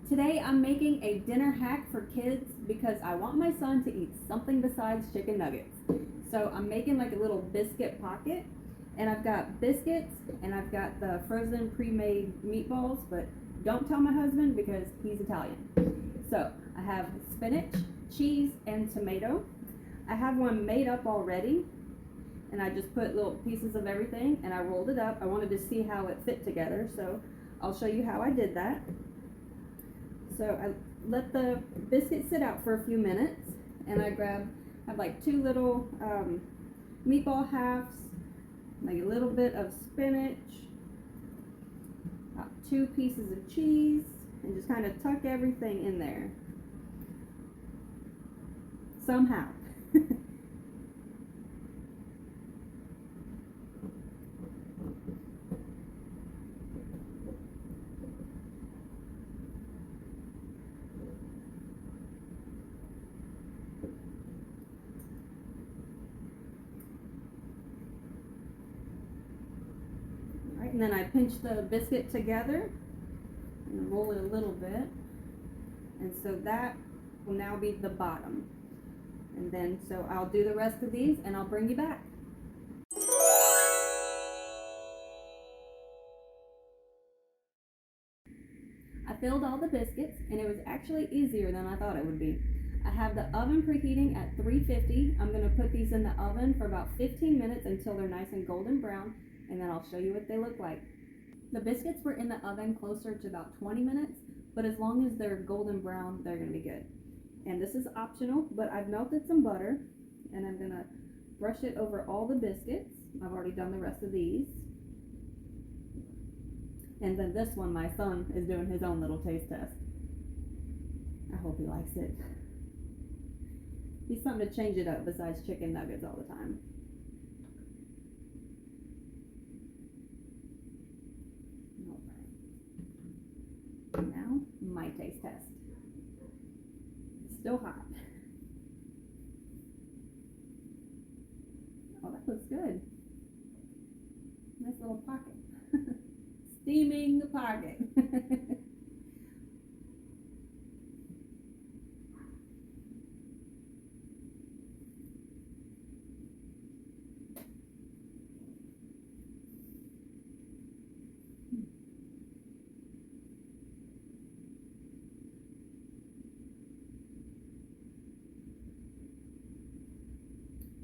Today I'm making a dinner hack for kids because I want my son to eat something besides chicken nuggets. So I'm making like a little biscuit pocket, and I've got biscuits and I've got the frozen pre-made meatballs, but don't tell my husband because he's Italian. So I have spinach, cheese, and tomato. I have one made up already, and I just put little pieces of everything and I rolled it up. I wanted to see how it fit together, so I'll show you how I did that. So I let the biscuit sit out for a few minutes, and I have like two little meatball halves, like a little bit of spinach, about 2 pieces of cheese, and just kind of tuck everything in there. Somehow. Right, and then I pinch the biscuit together and roll it a little bit, and so that will now be the bottom. And then so I'll do the rest of these and I'll bring you back. I filled all the biscuits, and it was actually easier than I thought it would be. I have the oven preheating at 350. I'm going to put these in the oven for about 15 minutes until they're nice and golden brown, and then I'll show you what they look like. The biscuits were in the oven closer to about 20 minutes, but as long as they're golden brown, they're going to be good. And this is optional, but I've melted some butter, and I'm going to brush it over all the biscuits. I've already done the rest of these. And then this one, my son is doing his own little taste test. I hope he likes it. He's something to change it up besides chicken nuggets all the time. Alright. Now, my taste test. It's still hot. Oh, that looks good. Nice little pocket. Steaming the pocket.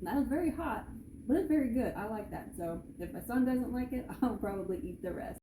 That was very hot, but it's very good. I like that. So if my son doesn't like it, I'll probably eat the rest.